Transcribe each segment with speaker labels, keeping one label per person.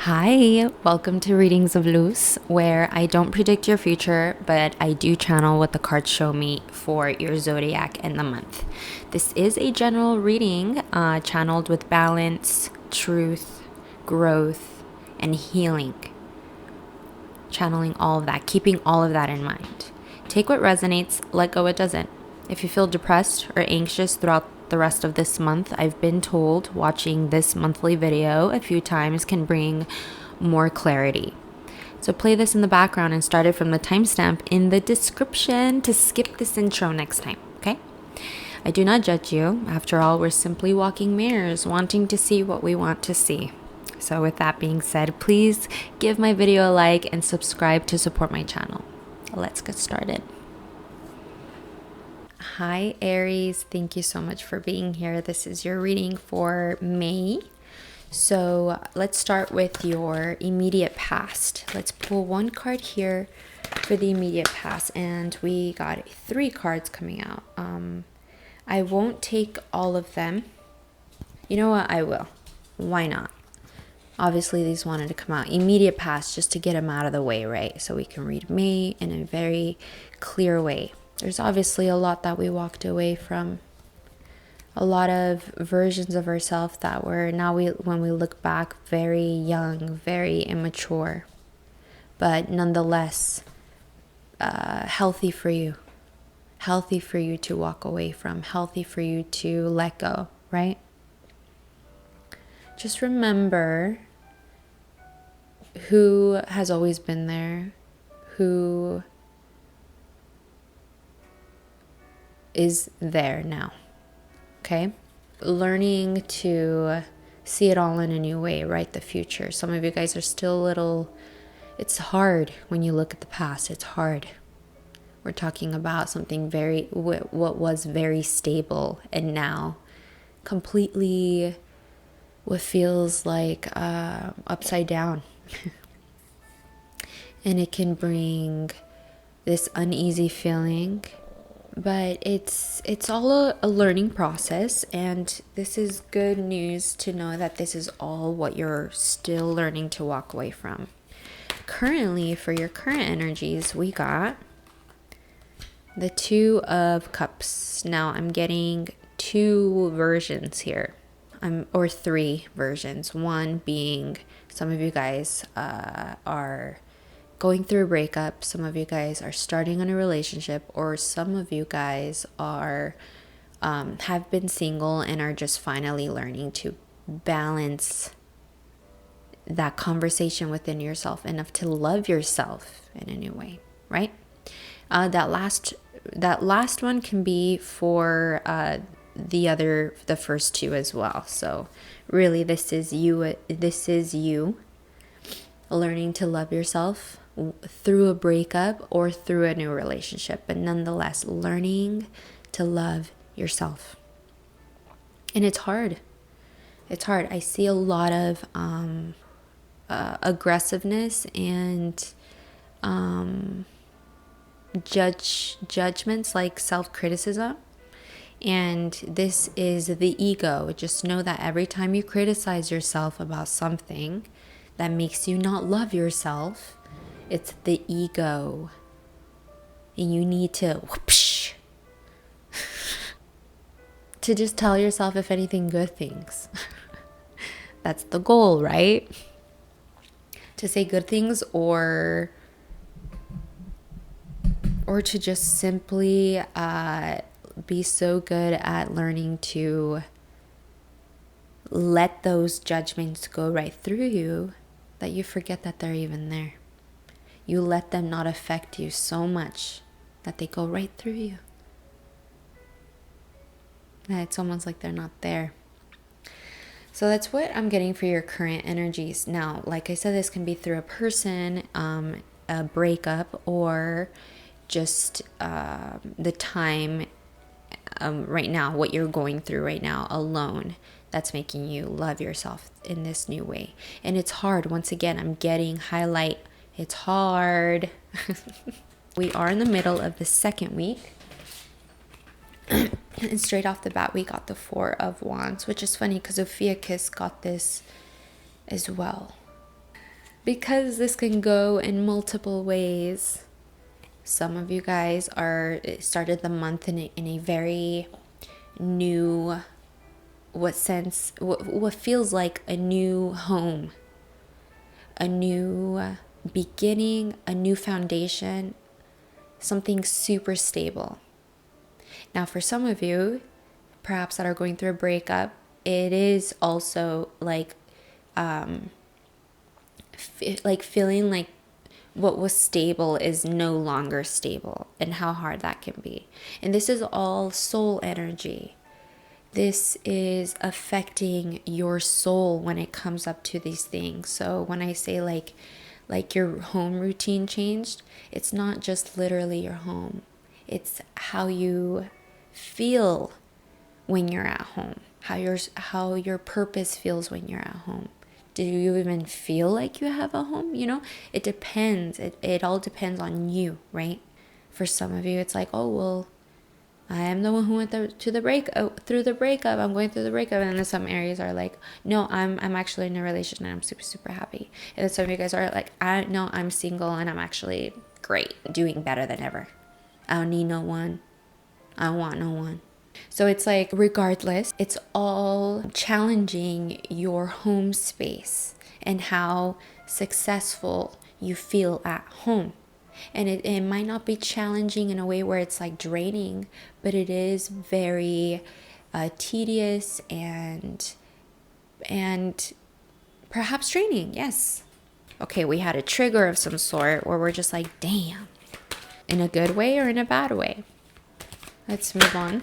Speaker 1: Hi, welcome to Readings of Luz, where I don't predict your future, but I do channel what the cards show me for your zodiac and the month. This is a general reading, channeled with balance, truth, growth, and healing. Channeling all of that, keeping all of that in mind. Take what resonates, let go what doesn't. If you feel depressed or anxious throughout the rest of this month, I've been told watching this monthly video a few times can bring more clarity. So play this in the background and start it from the timestamp in the description to skip this intro next time, okay? I do not judge you. After all, we're simply walking mirrors, wanting to see what we want to see. So with that being said, please give my video a like and subscribe to support my channel. Let's get started. Hi Aries, thank you so much for being here. This is your reading for May. So let's start with your immediate past. Let's pull one card here for the immediate past, and we got 3 cards coming out. I won't take all of them. You know what? I will. Why not? Obviously, these wanted to come out immediate past just to get them out of the way, right? So we can read May in a very clear way. There's obviously a lot that we walked away from. A lot of versions of ourselves that were now, when we look back, very young, very immature. But nonetheless, healthy for you. Healthy for you to walk away from. Healthy for you to let go, right? Just remember who has always been there, who is there now, okay? Learning to see it all in a new way, right? The future. Some of you guys are still a little, it's hard when you look at the past. It's hard. We're talking about something what was very stable, and now completely what feels like upside down. And it can bring this uneasy feeling, but it's all a learning process, and this is good news to know that this is all what you're still learning to walk away from. Currently, for your current energies, we got the 2 of Cups. Now I'm getting 2 versions here. Or 3 versions. One being some of you guys are going through a breakup. Some of you guys are starting on a relationship, or some of you guys are have been single and are just finally learning to balance that conversation within yourself enough to love yourself in a new way, right? That last one can be for the first 2 as well. So really, this is you learning to love yourself through a breakup or through a new relationship, but nonetheless learning to love yourself. And it's hard. I see a lot of aggressiveness and judgments, like self-criticism. And this is the ego. Just know that every time you criticize yourself about something that makes you not love yourself, it's the ego. And you need to whoopsh, to just tell yourself, if anything, good things. That's the goal, right? To say good things, or to just simply be so good at learning to let those judgments go right through you that you forget that they're even there. You let them not affect you so much that they go right through you. It's almost like they're not there. So that's what I'm getting for your current energies. Now, like I said, this can be through a person, a breakup, or just the time right now, what you're going through right now alone, that's making you love yourself in this new way. And it's hard. Once again, I'm getting highlight. It's hard. We are in the middle of the 2nd week. And straight off the bat, we got the 4 of Wands, which is funny because Ophiuchus got this as well. because this can go in multiple ways. Some of you guys started the month in a very new, what feels like a new home, a new beginning, a new foundation, something super stable. Now, for some of you, perhaps that are going through a breakup, it is also like feeling like what was stable is no longer stable, and how hard that can be. And this is all soul energy. This is affecting your soul when it comes up to these things. So when I say like your home routine changed, it's not just literally your home. It's how you feel when you're at home, how your purpose feels when you're at home. Do you even feel like you have a home? It depends. It all depends on you, right? For some of you, it's like, oh, well, I am the one who went through the breakup. I'm going through the breakup. And then some Aries are like, no, I'm actually in a relationship and I'm super, super happy. And then some of you guys are like, I'm single and I'm actually great, doing better than ever. I don't need no one. I don't want no one. So it's like, regardless, it's all challenging your home space and how successful you feel at home. And it might not be challenging in a way where it's like draining, but it is very tedious and perhaps draining. Yes. Okay, we had a trigger of some sort where we're just like, damn, in a good way or in a bad way. Let's move on.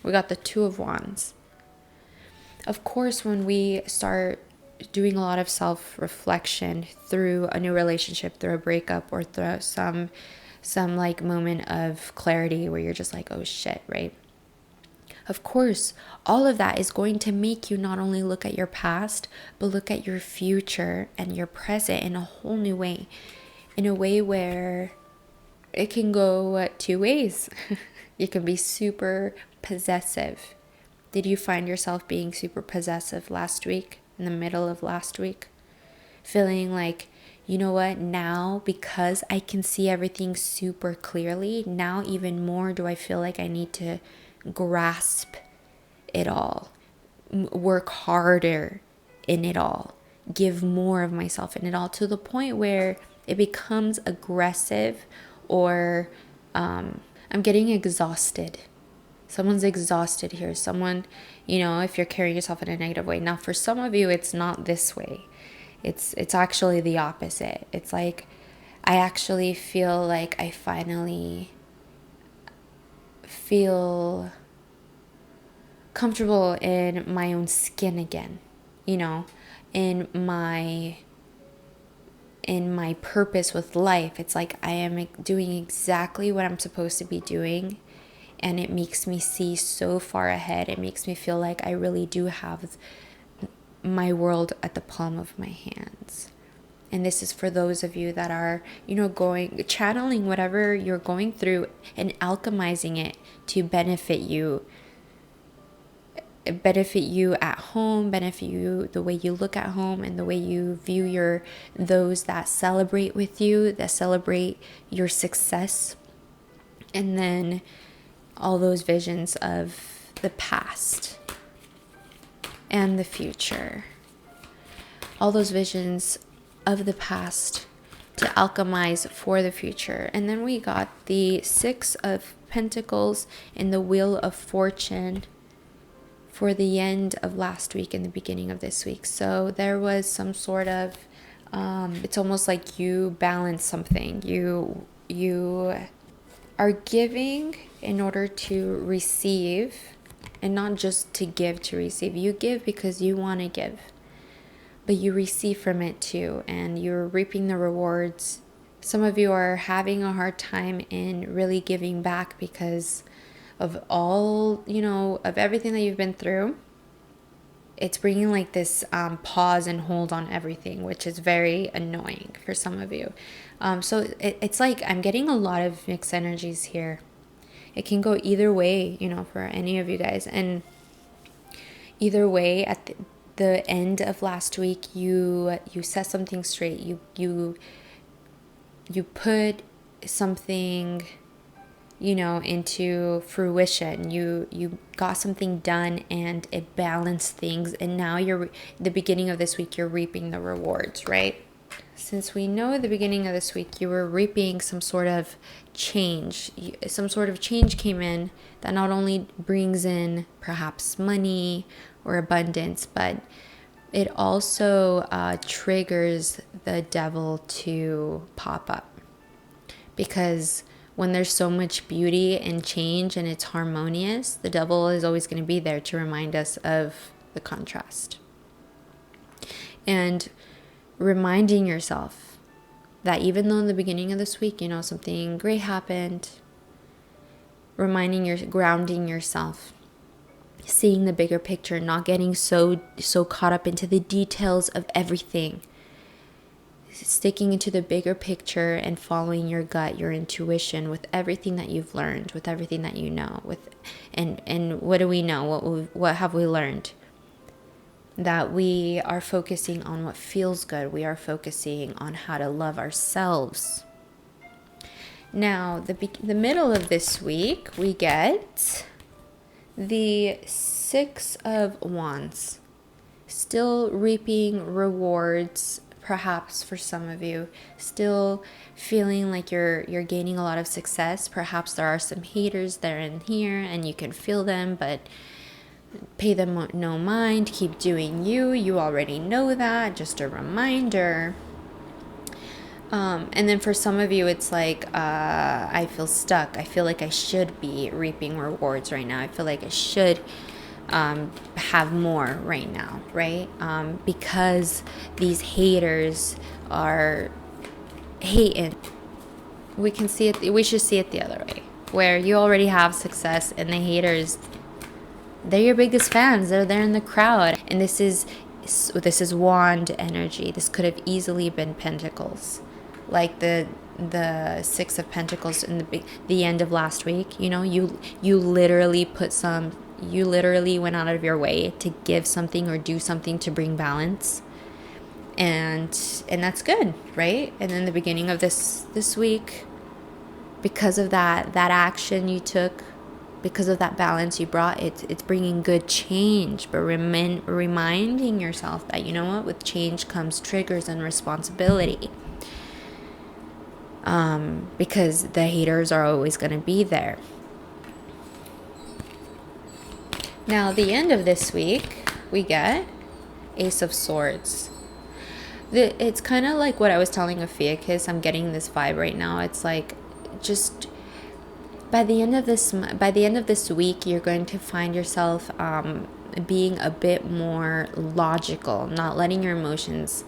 Speaker 1: We got the Two of Wands. Of course, when we start doing a lot of self-reflection through a new relationship, through a breakup, or through some like moment of clarity where you're just like, oh shit, right? Of course, all of that is going to make you not only look at your past, but look at your future and your present in a whole new way. In a way where it can go two ways. You can be super possessive. Did you find yourself being super possessive last week, in the middle of last week? Feeling like, you know what, now because I can see everything super clearly, now even more do I feel like I need to grasp it all, work harder in it all, give more of myself in it all, to the point where it becomes aggressive, or I'm getting exhausted. Someone's exhausted here. Someone, if you're carrying yourself in a negative way. Now, for some of you, it's not this way. It's actually the opposite. It's like, I actually feel like I finally feel comfortable in my own skin again, in my purpose with life. It's like I am doing exactly what I'm supposed to be doing. And it makes me see so far ahead. It makes me feel like I really do have my world at the palm of my hands. And this is for those of you that are, channeling whatever you're going through and alchemizing it to benefit you at home, benefit you the way you look at home and the way you view those that celebrate with you, that celebrate your success. And then all those visions of the past and the future. All those visions of the past to alchemize for the future. And then we got the Six of Pentacles and the Wheel of Fortune for the end of last week and the beginning of this week. So there was some sort of, it's almost like you balance something. You are giving in order to receive, and not just to give to receive. You give because you want to give, but you receive from it too, and you're reaping the rewards. Some of you are having a hard time in really giving back because of all, of everything that you've been through. It's bringing like this pause and hold on everything, which is very annoying for some of you. So it's like I'm getting a lot of mixed energies here. It can go either way, for any of you guys. And either way, the end of last week, you set something straight. You put something, into fruition. You got something done and it balanced things, and now the beginning of this week, you're reaping the rewards, right? Since we know at the beginning of this week you were reaping some sort of change, came in that not only brings in perhaps money or abundance, but it also triggers the devil to pop up. Because when there's so much beauty and change and it's harmonious, the devil is always going to be there to remind us of the contrast. And reminding yourself that even though in the beginning of this week, something great happened, grounding yourself, seeing the bigger picture, not getting so caught up into the details of everything, sticking into the bigger picture and following your gut, your intuition, with everything that you've learned, with everything that you know, and what do we know? What have we learned? That we are focusing on what feels good. We are focusing on how to love ourselves. Now, the middle of this week, we get the 6 of Wands. Still reaping rewards, perhaps for some of you. Still feeling like you're gaining a lot of success. Perhaps there are some haters that are in here and you can feel them, but pay them no mind. Keep doing you. You already know that. Just a reminder. And then for some of you, it's like, I feel stuck. I feel like I should be reaping rewards right now. I feel like I should have more right now, right? Because these haters are hating. We can see it. We should see it the other way, where you already have success and the haters, they're your biggest fans. They're there in the crowd. And this is wand energy. This could have easily been pentacles, like the 6 of Pentacles in the end of last week. You literally you literally went out of your way to give something or do something to bring balance, and that's good, right? And then the beginning of this week, because of that action you took, because of that balance you brought, it's bringing good change. But reminding yourself that, with change comes triggers and responsibility. Because the haters are always going to be there. Now, the end of this week, we get Ace of Swords. It's kind of like what I was telling Ophiuchus. I'm getting this vibe right now. It's like, just by the end of this week, you're going to find yourself being a bit more logical, not letting your emotions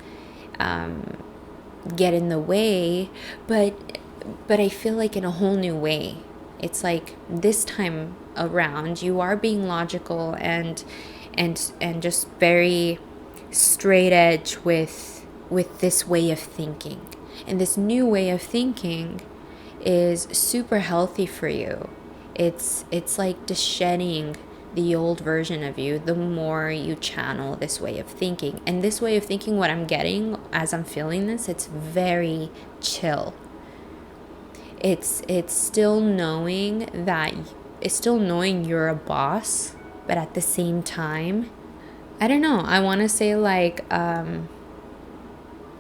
Speaker 1: get in the way, but I feel like in a whole new way. It's like this time around you are being logical and just very straight edge with this way of thinking. And this new way of thinking is super healthy for you. It's like just shedding the old version of you the more you channel this way of thinking. And this way of thinking, what I'm getting as I'm feeling this, it's very chill. It's still knowing you're a boss, but at the same time, I don't know, I want to say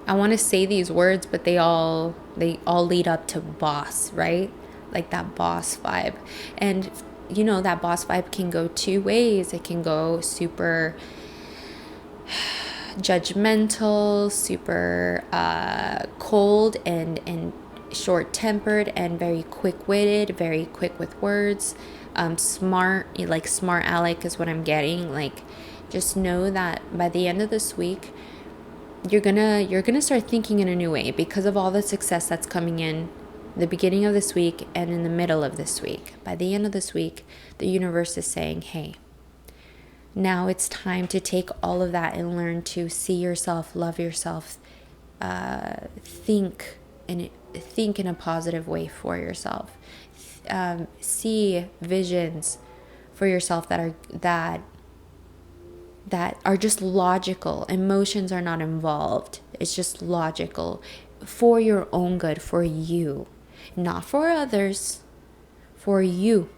Speaker 1: I want to say these words, but they all lead up to boss, right? Like that boss vibe. And that boss vibe can go two ways. It can go super judgmental, super cold and short-tempered, and very quick-witted, very quick with words. Smart aleck is what I'm getting. Like, just know that by the end of this week, you're gonna start thinking in a new way because of all the success that's coming in the beginning of this week and in the middle of this week. By the end of this week, the universe is saying, hey, now it's time to take all of that and learn to see yourself, love yourself, think in a positive way for yourself, see visions for yourself that that are just logical. Emotions are not involved. It's just logical for your own good, for you, not for others, for you.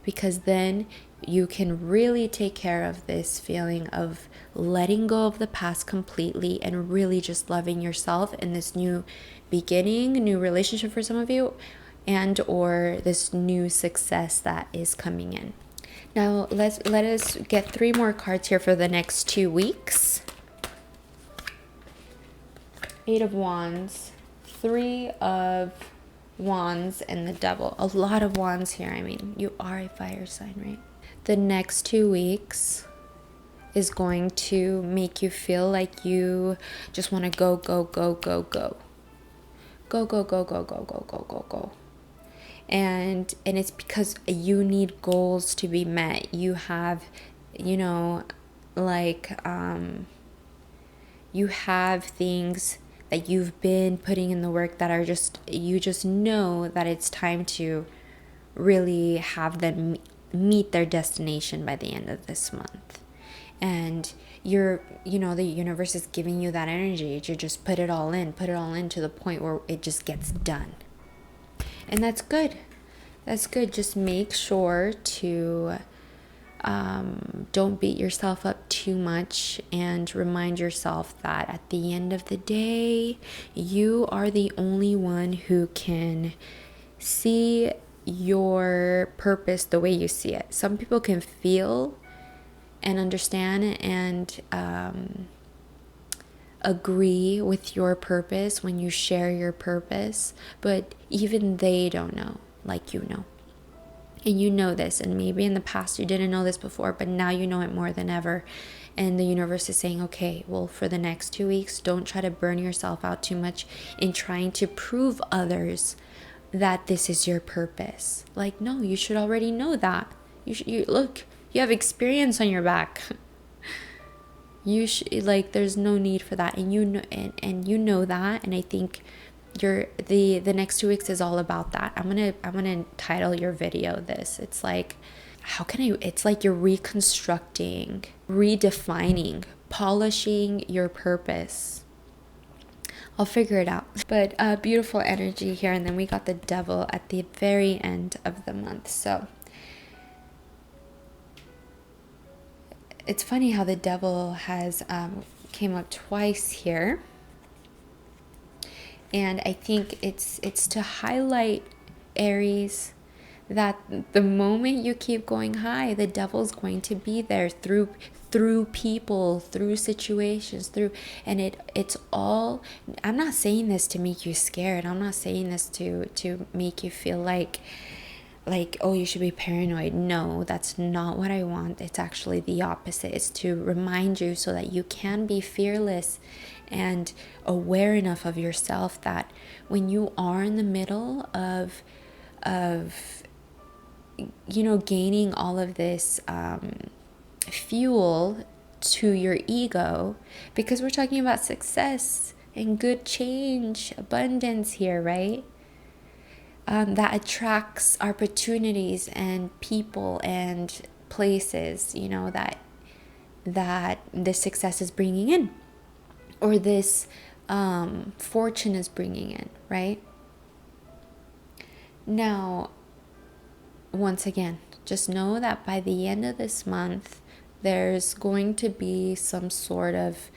Speaker 1: Because then you can really take care of this feeling of letting go of the past completely and really just loving yourself in this new beginning, new relationship for some of you, and or this new success that is coming in. Now let us get 3 more cards here for the next 2 weeks. 8 of Wands, 3 of Wands, and the Devil. A lot of Wands here. I mean, you are a fire sign, right? The next 2 weeks is going to make you feel like you just want to go, go, go, go, go. Go, go, go, go, go, go, go, go, go. And it's because you need goals to be met. You have, you know, like, you have things that you've been putting in the work that are just, you just know that it's time to really have them meet their destination by the end of this month. And you're, you know, the universe is giving you that energy to just put it all in to the point where it just gets done. And that's good. That's good. Just make sure to don't beat yourself up too much, and remind yourself that at the end of the day, you are the only one who can see your purpose the way you see it. Some people can feel and understand and agree with your purpose when you share your purpose, but even they don't know like you know. And you know this, and maybe in the past you didn't know this before, but now you know it more than ever. And the universe is saying, okay, well, for the next 2 weeks, don't try to burn yourself out too much in trying to prove others that this is your purpose. Like, no, you should already know that. You look, you have experience on your back. You should, like, there's no need for that, and you know, and you know that. And I think the next 2 weeks is all about that. I'm gonna title your video this. It's like, it's like you're reconstructing, redefining, polishing your purpose. I'll figure it out. But beautiful energy here. And then we got the Devil at the very end of the month. So it's funny how the Devil has came up twice here. And I think it's to highlight, Aries, that the moment you keep going high, the Devil's going to be there through people, through situations, and it's all. I'm not saying this to make you scared. I'm not saying this to make you feel like, oh, you should be paranoid. No, that's not what I want. It's actually the opposite. It's to remind you so that you can be fearless and aware enough of yourself that when you are in the middle of you know, gaining all of this fuel to your ego, because we're talking about success and good change, abundance here, right? That attracts opportunities and people and places, you know, that this success is bringing in, or this fortune is bringing in, right? Now, once again, just know that by the end of this month, there's going to be some sort of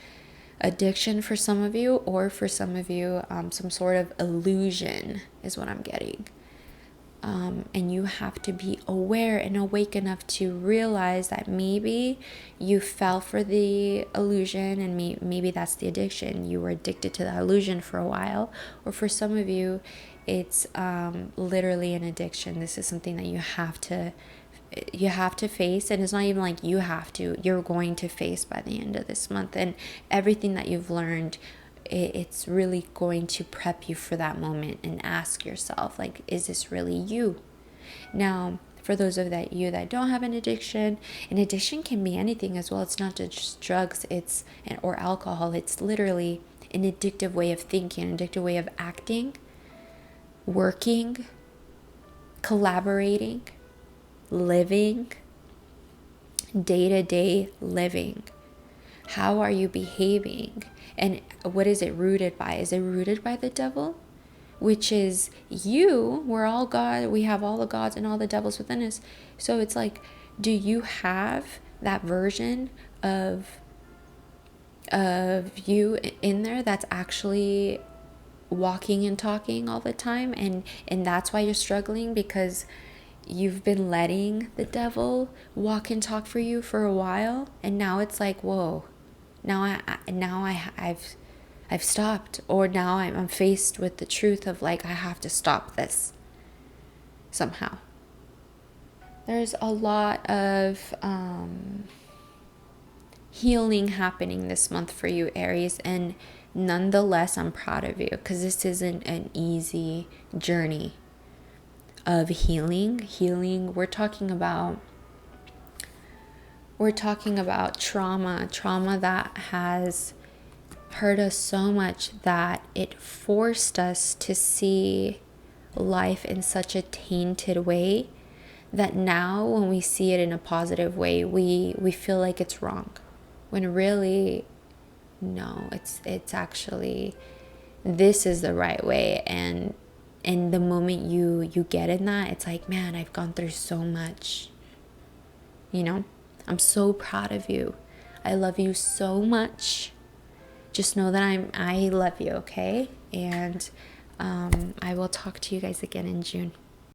Speaker 1: addiction for some of you, or for some of you, some sort of illusion is what I'm getting. And you have to be aware and awake enough to realize that maybe you fell for the illusion, and maybe that's the addiction. You were addicted to the illusion for a while, or for some of you, it's literally an addiction. This is something that you have to face, and it's not even like you're going to face by the end of this month. And everything that you've learned, it's really going to prep you for that moment, and ask yourself, like, is this really you? Now, for those of you that don't have an addiction can be anything as well. It's not just drugs, or alcohol. It's literally an addictive way of thinking, an addictive way of acting, working, collaborating, living, day-to-day living. How are you behaving? And what is it rooted by? Is it rooted by the devil? Which is you. We're all God. We have all the gods and all the devils within us. So it's like, do you have that version of you in there that's actually walking and talking all the time, and that's why you're struggling, because you've been letting the devil walk and talk for you for a while, and now it's like, whoa, I've stopped, or now I'm faced with the truth of like, I have to stop this somehow. There's a lot of healing happening this month for you, Aries, and nonetheless, I'm proud of you, because this isn't an easy journey of healing. We're talking about trauma that has hurt us so much that it forced us to see life in such a tainted way that now when we see it in a positive way, we feel like it's wrong, when really, no, it's actually, this is the right way. And the moment you get in that, it's like, man, I've gone through so much, I'm so proud of you. I love you so much. Just know that I love you, okay? And I will talk to you guys again in June.